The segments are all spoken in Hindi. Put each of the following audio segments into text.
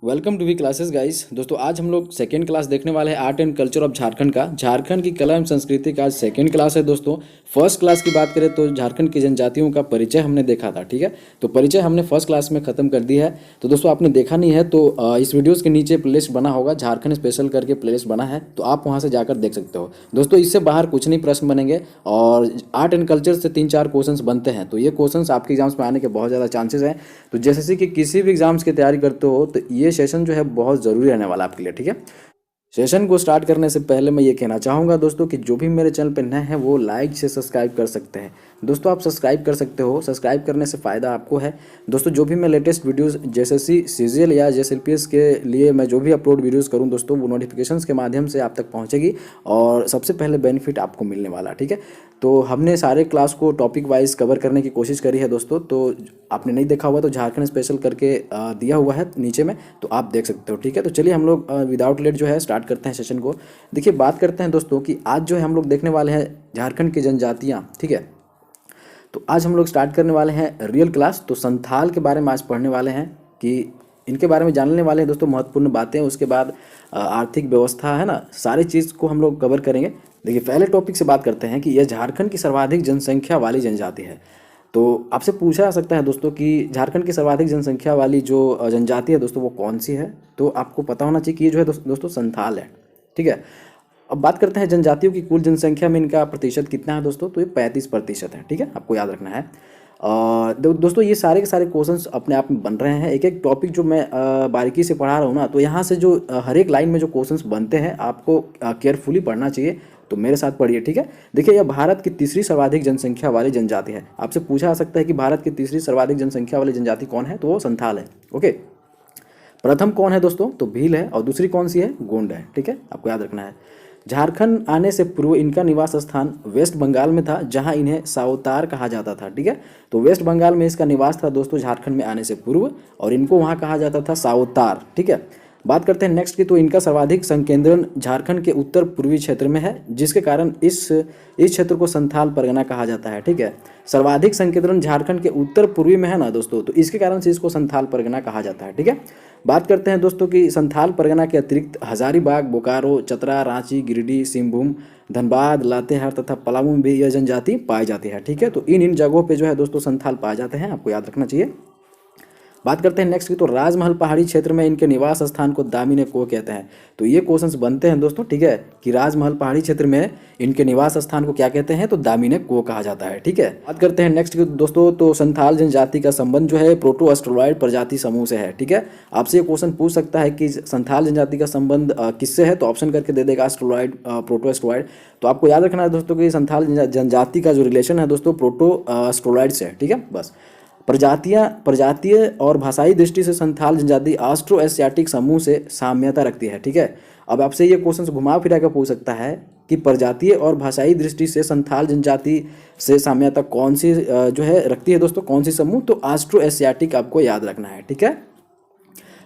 Welcome to V classes guys. दोस्तों आज हम लोग सेकेंड क्लास देखने वाले हैं art and culture of Jharkhand का। झारखंड की कला एवं संस्कृति का आज सेकेंड क्लास है दोस्तों। फर्स्ट क्लास की बात करें तो झारखंड की जनजातियों का परिचय हमने देखा था, ठीक है। तो परिचय हमने फर्स्ट क्लास में ख़त्म कर दिया है। तो दोस्तों आपने देखा नहीं है तो इस वीडियोज़ के नीचे प्लेलिस्ट बना होगा, झारखंड स्पेशल करके प्लेलिस्ट बना है, तो आप वहाँ से जाकर देख सकते हो। दोस्तों इससे बाहर कुछ नहीं प्रश्न बनेंगे और आर्ट एंड कल्चर से 3-4 क्वेश्चंस बनते हैं, तो ये क्वेश्चंस आपके एग्जाम्स में आने के बहुत ज़्यादा चांसेस हैं। तो जैसे कि किसी भी एग्जाम्स की तैयारी करते हो तो ये सेशन जो है बहुत ज़रूरी रहने वाला आपके लिए, ठीक है। सेशन को स्टार्ट करने से पहले मैं ये कहना चाहूँगा दोस्तों कि जो भी मेरे चैनल पर नए हैं वो लाइक से सब्सक्राइब कर सकते हैं। दोस्तों आप सब्सक्राइब कर सकते हो, सब्सक्राइब करने से फ़ायदा आपको है। दोस्तों जो भी मैं लेटेस्ट वीडियोस जेएसएससी सीजीएल या जेएसएलपीएस के लिए मैं जो भी अपलोड वीडियोस करूं दोस्तों, वो नोटिफिकेशंस के माध्यम से आप तक पहुंचेगी और सबसे पहले बेनिफिट आपको मिलने वाला, ठीक है। तो हमने सारे क्लास को टॉपिक वाइज कवर करने की कोशिश करी है दोस्तों। तो आपने नहीं देखा हुआ तो झारखंड स्पेशल करके दिया हुआ है नीचे में, तो आप देख सकते हो, ठीक है। तो चलिए हम लोग विदाउट लेट जो है स्टार्ट करते हैं सेशन को। देखिए बात करते हैं दोस्तों कि आज जो है हम लोग देखने वाले हैं झारखंड की जनजातियाँ, ठीक है। तो आज हम लोग स्टार्ट करने वाले हैं रियल क्लास। तो संथाल के बारे में आज पढ़ने वाले हैं कि इनके बारे में जानने वाले हैं दोस्तों, महत्वपूर्ण बातें। उसके बाद आर्थिक व्यवस्था है ना, सारी चीज़ को हम लोग कवर करेंगे। देखिए पहले टॉपिक से बात करते हैं कि यह झारखंड की सर्वाधिक जनसंख्या वाली जनजाति है। तो आपसे पूछा जा सकता है दोस्तों कि झारखंड की सर्वाधिक जनसंख्या वाली जो जनजाति है दोस्तों वो कौन सी है। तो आपको पता होना चाहिए कि ये जो है दोस्तों संथाल है, ठीक है। अब बात करते हैं जनजातियों की कुल जनसंख्या में इनका प्रतिशत कितना है दोस्तों, तो ये 35% है, ठीक है, आपको याद रखना है। दोस्तों ये सारे के सारे क्वेश्चंस अपने आप में बन रहे हैं। एक एक टॉपिक जो मैं बारीकी से पढ़ा रहा हूँ ना, तो यहाँ से जो हर एक लाइन में जो क्वेश्चंस बनते हैं आपको केयरफुली पढ़ना चाहिए। तो मेरे साथ पढ़िए, ठीक है। देखिए यह भारत की तीसरी सर्वाधिक जनसंख्या वाली जनजाति है। आपसे पूछा जा सकता है कि भारत की तीसरी सर्वाधिक जनसंख्या वाली जनजाति कौन है, तो वो संथाल है, ओके। प्रथम कौन है दोस्तों, तो भील है, और दूसरी कौन सी है, गोंड है, ठीक है, आपको याद रखना है। झारखंड आने से पूर्व इनका निवास स्थान वेस्ट बंगाल में था, जहां इन्हें सावतार कहा जाता था, ठीक है। तो वेस्ट बंगाल में इसका निवास था दोस्तों झारखंड में आने से पूर्व, और इनको वहां कहा जाता था सावतार, ठीक है। बात करते हैं नेक्स्ट की, तो इनका सर्वाधिक संकेंद्रण झारखंड के उत्तर पूर्वी क्षेत्र में है, जिसके कारण इस क्षेत्र को संथाल परगना कहा जाता है, ठीक है। सर्वाधिक संकेंद्रण झारखंड के उत्तर पूर्वी में है ना दोस्तों, तो इसके कारण से इसको संथाल परगना कहा जाता है, ठीक है। बात करते हैं दोस्तों कि संथाल परगना के अतिरिक्त हजारीबाग, बोकारो, चतरा, रांची, गिरिडीह, सिंहभूम, धनबाद, लातेहार तथा पलामू में भी यह जनजाति पाई जाती है, ठीक है। तो इन जगहों पे जो है दोस्तों संथाल पाए जाते हैं, आपको याद रखना चाहिए। बात करते हैं नेक्स्ट की, तो राजमहल पहाड़ी क्षेत्र में इनके निवास स्थान को दामिने को कहते हैं। तो ये क्वेश्चंस बनते हैं दोस्तों, ठीक है, कि राजमहल पहाड़ी क्षेत्र में इनके निवास स्थान को क्या कहते हैं, तो दामिने को कहा जाता है, ठीक है। बात करते हैं नेक्स्ट की दोस्तों, तो संथाल जनजाति का संबंध जो है प्रोटो एस्ट्रोलॉइड प्रजाति समूह से है, ठीक है। आपसे ये क्वेश्चन पूछ सकता है कि संथाल जनजाति का संबंध किससे है, तो ऑप्शन करके दे देगा एस्ट्रोलॉइड, प्रोटो एस्ट्रोलॉइड। तो आपको याद रखना है दोस्तों कि संथाल जनजाति का जो रिलेशन है दोस्तों प्रोटो एस्ट्रोलॉइड से है, ठीक है। बस प्रजातीय और भाषाई दृष्टि से संथाल जनजाति ऑस्ट्रो एशियाटिक समूह से साम्यता रखती है, ठीक है। अब आपसे ये क्वेश्चन घुमा फिरा कर पूछ सकता है कि प्रजातीय और भाषाई दृष्टि से संथाल जनजाति से साम्यता कौन सी जो है रखती है दोस्तों, कौन सी समूह, तो ऑस्ट्रो एशियाटिक आपको याद रखना है, ठीक है।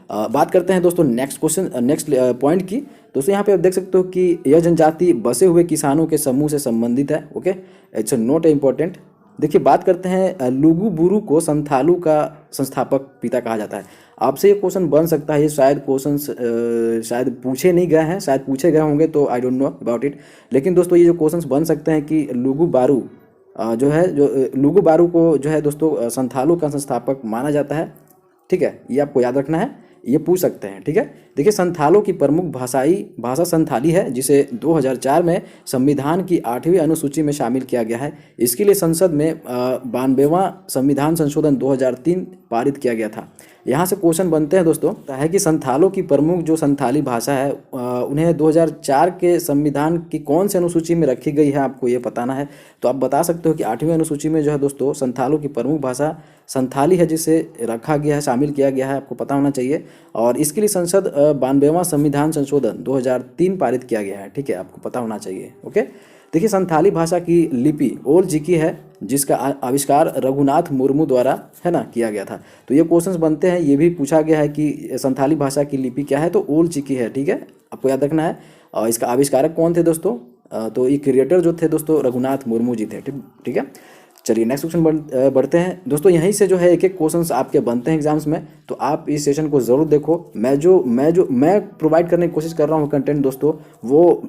बात करते हैं दोस्तों नेक्स्ट पॉइंट की। दोस्तों यहाँ पे आप देख सकते हो कि यह जनजाति बसे हुए किसानों के समूह से संबंधित है, ओके, इट्स नॉट इम्पोर्टेंट। देखिए बात करते हैं लुगु बुरु को संथालू का संस्थापक पिता कहा जाता है। आपसे ये क्वेश्चन बन सकता है, ये शायद क्वेश्चन शायद पूछे नहीं गए हैं, शायद पूछे गए होंगे, तो I don't know about it. लेकिन दोस्तों ये जो क्वेश्चन बन सकते हैं कि लुगु बारू लुगु बारू को जो है दोस्तों संथालू का संस्थापक माना जाता है, ठीक है, ये आपको याद रखना है, ये पूछ सकते हैं, ठीक है। देखिए संथालों की प्रमुख भाषा संथाली है, जिसे 2004 में संविधान की 8वीं अनुसूची में शामिल किया गया है। इसके लिए संसद में 92वां संविधान संशोधन 2003 पारित किया गया था। यहाँ से क्वेश्चन बनते हैं दोस्तों है कि संथालों की प्रमुख जो संथाली भाषा है उन्हें 2004 के संविधान की कौन सी अनुसूची में रखी गई है, आपको ये बताना है। तो आप बता सकते हो कि 8वीं अनुसूची में जो है दोस्तों संथालों की प्रमुख भाषा संथाली है, जिसे रखा गया है, शामिल किया गया है, आपको पता होना चाहिए। और इसके लिए संसद 92वां संविधान संशोधन 2003 पारित किया गया है, ठीक है, आपको पता होना चाहिए, ओके। देखिए संथाली भाषा की लिपि ओल चिकी है, जिसका आविष्कार रघुनाथ मुर्मू द्वारा है ना किया गया था। तो ये क्वेश्चंस बनते हैं, ये भी पूछा गया है कि संथाली भाषा की लिपि क्या है, तो ओल चिकी है, ठीक है, आपको याद रखना है। और इसका आविष्कारक कौन थे दोस्तों, तो ये क्रिएटर जो थे दोस्तों रघुनाथ मुर्मू जी थे, ठीक है। चलिए नेक्स्ट क्वेश्चन बढ़ते हैं दोस्तों। यहीं से जो है एक एक क्वेश्चंस आपके बनते हैं एग्जाम्स में, तो आप इस सेशन को ज़रूर देखो। मैं प्रोवाइड करने की कोशिश कर रहा हूँ कंटेंट दोस्तों, वो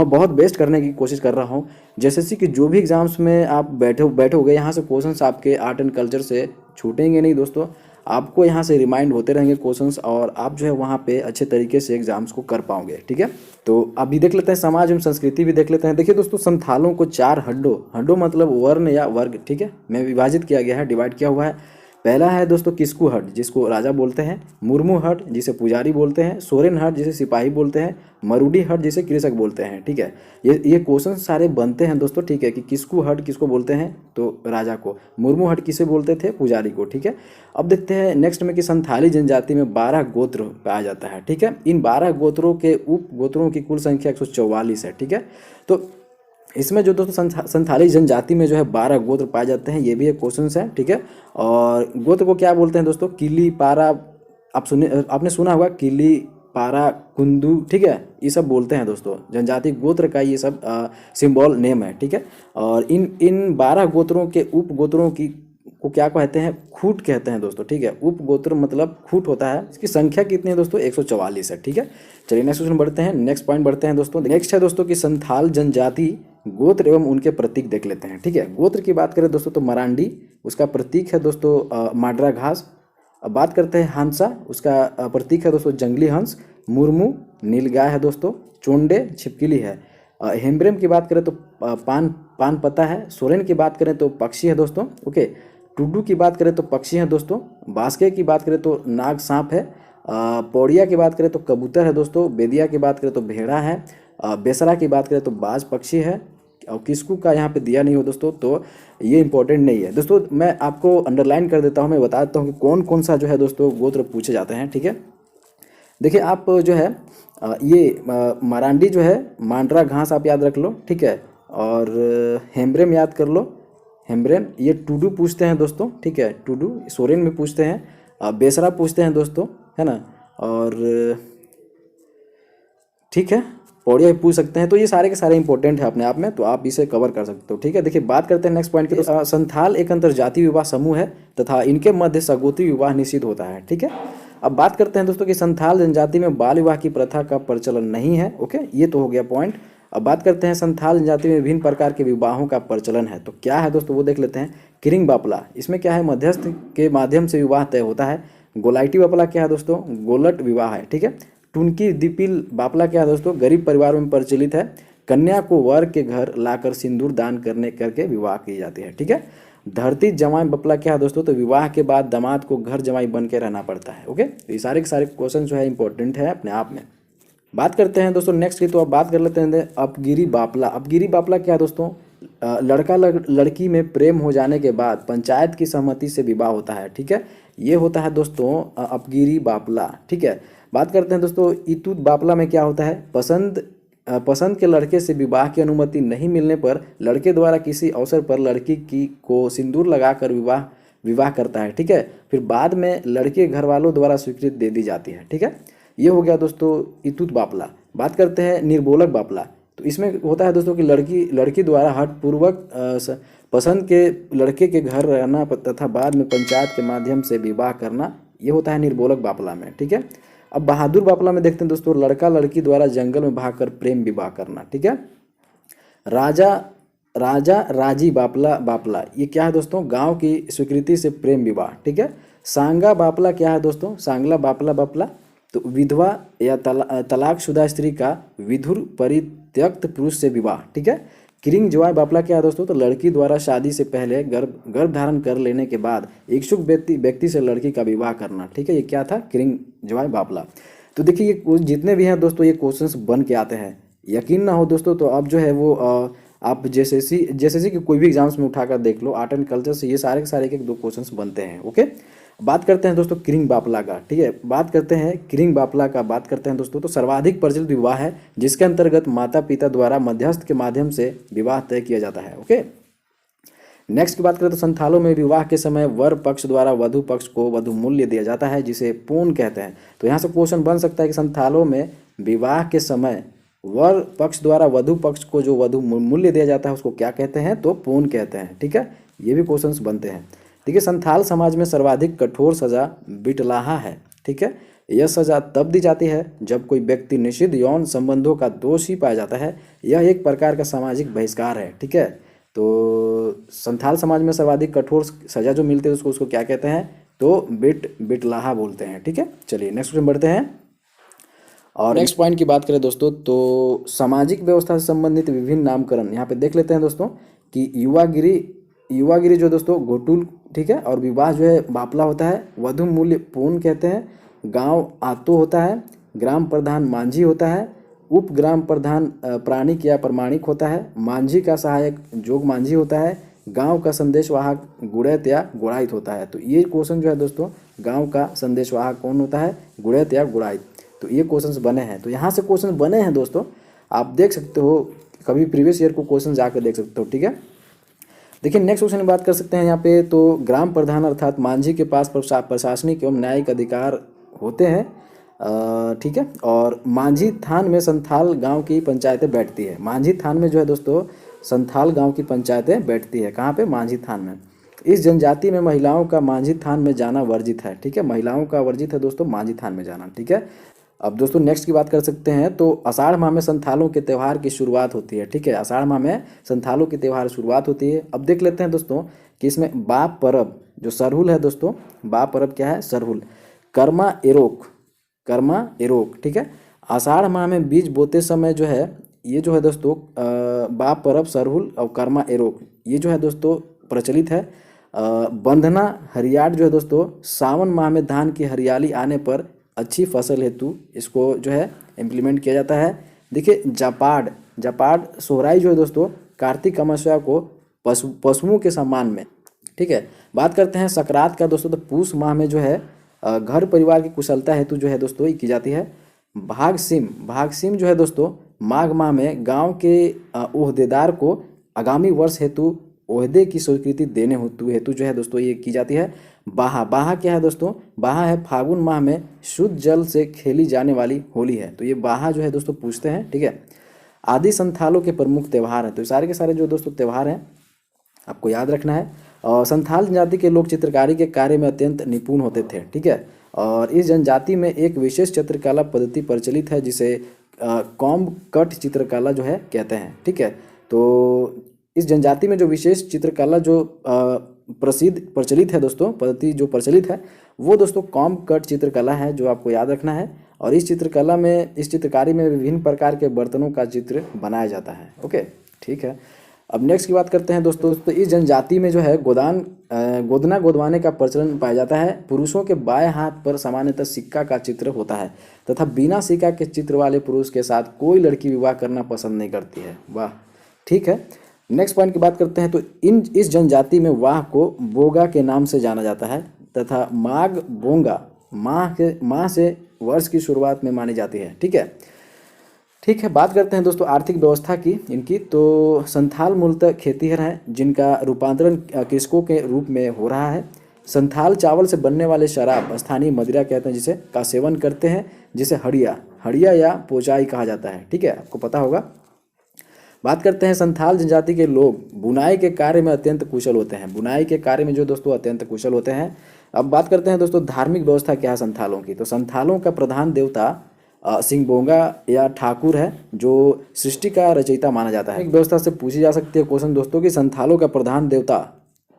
बहुत बेस्ट करने की कोशिश कर रहा हूँ। जैसे कि जो भी एग्जाम्स में आप बैठोगे यहाँ से क्वेश्चंस आपके आर्ट एंड कल्चर से छूटेंगे नहीं दोस्तों। आपको यहाँ से रिमाइंड होते रहेंगे क्वेश्चंस, और आप जो है वहाँ पे अच्छे तरीके से एग्जाम्स को कर पाओगे। ठीक है, तो अभी देख लेते हैं समाज एवं संस्कृति भी देख लेते हैं। देखिए दोस्तों, संथालों को 4 हड्डों मतलब वर्ण या वर्ग, ठीक है, में विभाजित किया गया है, डिवाइड किया हुआ है। पहला है दोस्तों किस्कू हट, जिसको राजा बोलते हैं। मुर्मू हट, जिसे पुजारी बोलते हैं। सोरेन हट, जिसे सिपाही बोलते हैं। मरूडी हट, जिसे कृषक बोलते हैं। ठीक है, ये क्वेश्चन सारे बनते हैं दोस्तों। ठीक है, कि किस्कू हट किसको बोलते हैं, तो राजा को। मुर्मू हट किसे बोलते थे, पुजारी को। ठीक है, अब देखते हैं नेक्स्ट में कि संथाली जनजाति में 12 गोत्र पाया जाता है। ठीक है, इन 12 गोत्रों के उप गोत्रों की कुल संख्या 144 है। ठीक है, तो इसमें जो दोस्तों संथाली जनजाति में जो है 12 गोत्र पाए जाते हैं, ये भी एक क्वेश्चन है। ठीक है, और गोत्र को क्या बोलते हैं दोस्तों, किली, पारा, आपने सुना होगा किली, पारा, कुंदू। ठीक है, ये सब बोलते हैं दोस्तों। जनजाति गोत्र का ये सब सिंबल नेम है। ठीक है, और इन 12 गोत्रों के उप गोत्रों को क्या कहते हैं, खूट कहते हैं दोस्तों। ठीक है, उप गोत्र मतलब खूट होता है। इसकी संख्या कितनी है दोस्तों, 144 है। ठीक है, चलिए नेक्स्ट क्वेश्चन बढ़ते हैं, नेक्स्ट पॉइंट बढ़ते हैं दोस्तों। नेक्स्ट है दोस्तों कि संथाल जनजाति गोत्र एवं उनके प्रतीक देख लेते हैं। ठीक है, गोत्र की बात करें दोस्तों तो मरांडी, उसका प्रतीक है दोस्तों माड्रा घास। अब बात करते हैं हांसा, उसका प्रतीक है दोस्तों जंगली हंस। मुर्मू नीलगाय है दोस्तों। चोंडे छिपकली है। हेम्ब्रेम की बात करें तो पान पत्ता है। सोरेन की बात करें तो पक्षी है दोस्तों। ओके, टुडू की बात करें तो पक्षी है दोस्तों। बास्के की बात करें तो नाग सांप है। पौड़िया की बात करें तो कबूतर है दोस्तों। बेदिया की बात करें तो भेड़ा है। बेसरा की बात करें तो बाज पक्षी है। और किसकू का यहाँ पे दिया नहीं हो दोस्तों, तो ये इंपॉर्टेंट नहीं है दोस्तों। मैं आपको अंडरलाइन कर देता हूँ, मैं बता देता हूँ कि कौन कौन सा जो है दोस्तों गोत्र पूछे जाते हैं। ठीक है, देखिए आप जो है ये मरांडी जो है मांड्रा घास आप याद रख लो। ठीक है, और हेम्ब्रेम याद कर लो, हेम्ब्रेम। ये टूडू पूछते हैं दोस्तों। ठीक है, टूडू सोरेन में पूछते हैं। बेसरा पूछते हैं दोस्तों, है ना, और ठीक है पौड़िया भी पूछ सकते हैं। तो ये सारे के सारे इंपॉर्टेंट है अपने आप में, तो आप इसे कवर कर सकते हो। ठीक है, देखिए बात करते हैं नेक्स्ट पॉइंट की। तो संथाल एक अंतरजातीय विवाह समूह है तथा इनके मध्य सगोत्री विवाह निषिद्ध होता है। ठीक है, अब बात करते हैं दोस्तों कि संथाल जनजाति में बाल विवाह की प्रथा का प्रचलन नहीं है। ओके, ये तो हो गया पॉइंट। अब बात करते हैं संथाल जनजाति में विभिन्न प्रकार के विवाहों का प्रचलन है, तो क्या है दोस्तों वो देख लेते हैं। किरिंग बापला, इसमें क्या है, मध्यस्थ के माध्यम से विवाह तय होता है। गोलाइटी बापला क्या है दोस्तों, गोलट विवाह है। ठीक है, टुनकी दीपिल बापला क्या है दोस्तों, गरीब परिवारों में प्रचलित है। कन्या को वर के घर लाकर सिंदूर दान करके विवाह की जाती है। ठीक है, धरती जमाई बपला क्या है दोस्तों, तो विवाह के बाद दामाद को घर जमाई बन के रहना पड़ता है। ओके, तो ये सारे के सारे क्वेश्चन जो है इंपॉर्टेंट है अपने आप में। बात करते हैं दोस्तों नेक्स्ट की, तो अब बात कर लेते हैं अपगिरी बापला। अपगिरी बापला क्या है दोस्तों, लड़का लड़की में प्रेम हो जाने के बाद पंचायत की सहमति से विवाह होता है। ठीक है, ये होता है दोस्तों अपगिरी बापला। ठीक है, बात करते हैं दोस्तों इतूत बापला में क्या होता है, पसंद के लड़के से विवाह की अनुमति नहीं मिलने पर लड़के द्वारा किसी अवसर पर लड़की को सिंदूर लगाकर विवाह करता है। ठीक है, फिर बाद में लड़के घर वालों द्वारा स्वीकृति दे दी जाती है। ठीक है, ये हो गया दोस्तों इतूत बापला। बात करते हैं निर्बोलक बापला, तो इसमें होता है दोस्तों कि लड़की द्वारा हठपूर्वक पसंद के लड़के के घर रहना तथा बाद में पंचायत के माध्यम से विवाह करना, ये होता है निर्बोलक बापला में। ठीक है, अब बहादुर बापला में देखते हैं दोस्तों, लड़का लड़की द्वारा जंगल में भागकर प्रेम विवाह करना। ठीक है, राजा राजी बापला ये क्या है दोस्तों, गांव की स्वीकृति से प्रेम विवाह। ठीक है, सांगा बापला क्या है दोस्तों, सांगला बापला तो विधवा या तलाकशुदा स्त्री का विधुर परित्यक्त पुरुष से विवाह। ठीक है, किरिंग जवाई बापला क्या है दोस्तों, तो लड़की द्वारा शादी से पहले गर्भ धारण कर लेने के बाद इच्छुक व्यक्ति से लड़की का विवाह करना। ठीक है, ये क्या था, किरिंग जवाई बापला। तो देखिए ये जितने भी हैं दोस्तों ये क्वेश्चंस बन के आते हैं। यकीन ना हो दोस्तों तो आप जो है वो आप जैसे कि कोई भी एग्जाम्स में उठाकर देख लो, आर्ट एंड कल्चर से ये सारे के सारे एक दो क्वेश्चंस बनते हैं। ओके, बात करते हैं दोस्तों किरिंग बापला का। ठीक है, बात करते हैं किरिंग बापला का, बात करते हैं दोस्तों, तो सर्वाधिक प्रचलित विवाह है जिसके अंतर्गत माता पिता द्वारा मध्यस्थ के माध्यम से विवाह तय किया जाता है। ओके, नेक्स्ट की बात करें तो संथालों में विवाह के समय वर पक्ष द्वारा वधु पक्ष को वधु मूल्य दिया जाता है जिसे पून कहते हैं। तो यहाँ से क्वेश्चन बन सकता है कि संथालों में विवाह के समय वर पक्ष द्वारा वधु पक्ष को जो वधु मूल्य दिया जाता है उसको क्या कहते हैं, तो पून कहते हैं। ठीक है, ये भी क्वेश्चंस बनते हैं। ठीक है, संथाल समाज में सर्वाधिक कठोर सजा बिटलाहा है। ठीक है, यह सजा तब दी जाती है जब कोई व्यक्ति निषिद्ध यौन संबंधों का दोषी पाया जाता है। यह एक प्रकार का सामाजिक बहिष्कार है। ठीक है, तो संथाल समाज में सर्वाधिक कठोर सजा जो मिलती है उसको क्या कहते हैं, तो बिटलाहा बोलते हैं। ठीक है, चलिए नेक्स्ट क्वेश्चन बढ़ते हैं। और नेक्स्ट पॉइंट की बात करें दोस्तों, तो सामाजिक व्यवस्था से संबंधित विभिन्न नामकरण यहाँ पे देख लेते हैं दोस्तों कि युवागिरी जो दोस्तों घोटुल, ठीक है, और विवाह जो है बापला होता है, वधु मूल्य पूर्ण कहते हैं, गांव आतो होता है, ग्राम प्रधान मांझी होता है, उप ग्राम प्रधान प्राणिक या प्रमाणिक होता है, मांझी का सहायक जोग मांझी होता है, गांव का संदेशवाहक गुड़ैत या गुड़ाइत होता है। तो ये क्वेश्चन जो है दोस्तों, गांव का संदेशवाहक कौन होता है, गुड़ैत या गुड़ाइत। तो ये क्वेश्चंस बने हैं, तो यहाँ से क्वेश्चन बने हैं दोस्तों, आप देख सकते हो, कभी प्रीवियस ईयर को क्वेश्चन जाकर देख सकते हो। ठीक है, देखिए नेक्स्ट क्वेश्चन की बात कर सकते हैं यहाँ पे, तो ग्राम प्रधान अर्थात मांझी के पास प्रशासनिक एवं न्यायिक अधिकार होते हैं। ठीक है, और मांझी थान में संथाल गांव की पंचायतें बैठती है। मांझी थान में जो है दोस्तों संथाल गांव की पंचायतें बैठती है। कहाँ पे, मांझी थान में। इस जनजाति में महिलाओं का मांझी थान में जाना वर्जित है। ठीक है, महिलाओं का वर्जित है दोस्तों मांझी थान में जाना। ठीक है, अब दोस्तों नेक्स्ट की बात कर सकते हैं, तो आषाढ़ माह में संथालों के त्यौहार की शुरुआत होती है। ठीक है, आषाढ़ माह में संथालों के त्यौहार शुरुआत होती है। अब देख लेते हैं दोस्तों कि इसमें बाप परब जो सरहुल है दोस्तों, बाप परब क्या है, सरहुल, कर्मा एरोक। ठीक है, आषाढ़ माह में बीज बोते समय जो है, ये जो है दोस्तों बाप परब, सरहुल और कर्मा एरोक, ये जो है दोस्तों प्रचलित है। बंधना हरियाट जो है दोस्तों, सावन माह में धान की हरियाली आने पर अच्छी फसल हेतु इसको जो है इम्प्लीमेंट किया जाता है। देखिए जापाड सोहराई जो है दोस्तों कार्तिक अमावस्या को पशुओं के सम्मान में। ठीक है, बात करते हैं सकरात का दोस्तों, तो पूस माह में जो है घर परिवार की कुशलता हेतु जो है दोस्तों ये की जाती है। भाग सिम जो है दोस्तों माघ माह में गांव के ओहदेदार को आगामी वर्ष हेतु ओहदे की स्वीकृति देने हेतु जो है दोस्तों ये की जाती है। बाहा क्या है दोस्तों, बाहा है फागुन माह में शुद्ध जल से खेली जाने वाली होली है। तो ये बाहा जो है दोस्तों पूछते हैं। ठीक है, आदि संथालों के प्रमुख त्यौहार हैं। तो सारे के सारे जो दोस्तों त्यौहार हैं आपको याद रखना है। और संथाल जनजाति के लोग चित्रकारी के कार्य में अत्यंत निपुण होते थे। ठीक है, और इस जनजाति में एक विशेष चित्रकला पद्धति प्रचलित है जिसे कॉम्ब कट चित्रकला जो है कहते हैं। ठीक है, तो इस जनजाति में जो विशेष चित्रकला जो प्रचलित है दोस्तों, पद्धति जो प्रचलित है वो दोस्तों कॉम्ब कट चित्रकला है, जो आपको याद रखना है। और इस चित्रकारी में विभिन्न प्रकार के बर्तनों का चित्र बनाया जाता है। ओके, ठीक है, अब नेक्स्ट की बात करते हैं दोस्तों, तो इस जनजाति में जो है गोदना गोदवाने का प्रचलन पाया जाता है। पुरुषों के बाएं हाथ पर सामान्यतः सिक्का का चित्र होता है तथा बिना सिक्का के चित्र वाले पुरुष के साथ कोई लड़की विवाह करना पसंद नहीं करती है। वाह, ठीक है, नेक्स्ट पॉइंट की बात करते हैं, तो इस जनजाति में वाह को बोगा के नाम से जाना जाता है तथा माघ बोंगा माह से वर्ष की शुरुआत में मानी जाती है। ठीक है, बात करते हैं दोस्तों आर्थिक व्यवस्था की इनकी। तो संथाल मूलतः खेतीहर हैं जिनका रूपांतरण कृषकों के रूप में हो रहा है। संथाल चावल से बनने वाले शराब, स्थानीय मदिरा कहते हैं जिसे, का सेवन करते हैं, जिसे हड़िया या पोचाई कहा जाता है। ठीक है, आपको पता होगा। बात करते हैं संथाल जनजाति के लोग बुनाई के कार्य में अत्यंत कुशल होते हैं। बुनाई के कार्य में जो दोस्तों अत्यंत कुशल होते हैं। अब बात करते हैं दोस्तों धार्मिक व्यवस्था क्या है संथालों की। तो संथालों का प्रधान देवता सिंहबोंगा या ठाकुर है, जो सृष्टि का रचयिता माना जाता है। एक व्यवस्था से पूछी जा सकती है क्वेश्चन दोस्तों कि संथालों का प्रधान देवता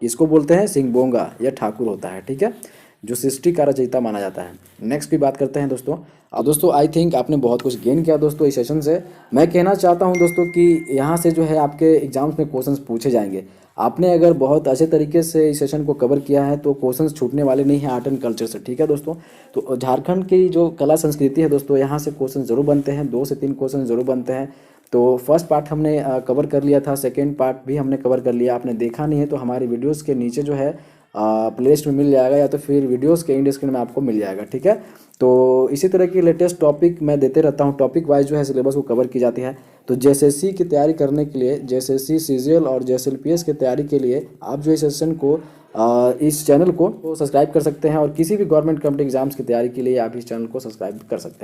इसको बोलते हैं सिंहबोंगा या ठाकुर होता है। ठीक है, जो सृष्टि का रचयिता माना जाता है। नेक्स्ट की बात करते हैं दोस्तों। अब दोस्तों आई थिंक आपने बहुत कुछ गेन किया दोस्तों इस सेशन से। मैं कहना चाहता हूं दोस्तों कि यहाँ से जो है आपके एग्जाम्स में क्वेश्चंस पूछे जाएंगे। आपने अगर बहुत अच्छे तरीके से इस सेशन को कवर किया है तो क्वेश्चंस छूटने वाले नहीं हैं आर्ट एंड कल्चर से। ठीक है दोस्तों, तो झारखंड की जो कला संस्कृति है दोस्तों, यहाँ से क्वेश्चन जरूर बनते हैं, 2 से 3 क्वेश्चन जरूर बनते हैं। तो फर्स्ट पार्ट हमने कवर कर लिया था, सेकेंड पार्ट भी हमने कवर कर लिया। आपने देखा नहीं है तो हमारी वीडियोज़ के नीचे जो है प्लेलिस्ट में मिल जाएगा, या तो फिर वीडियोस के एंड स्क्रीन में आपको मिल जाएगा। ठीक है, तो इसी तरह की लेटेस्ट टॉपिक मैं देते रहता हूं, टॉपिक वाइज जो है सिलेबस को कवर की जाती है। तो जेएसएससी की तैयारी करने के लिए, जेएसएससी सीजीएल और जेएसएलपीएस की तैयारी के लिए आप जो इस सेशन को इस चैनल को सब्सक्राइब कर सकते हैं, और किसी भी गवर्नमेंट कॉम्पिटिटिव एग्जाम्स की तैयारी के लिए आप इस चैनल को सब्सक्राइब कर सकते हैं।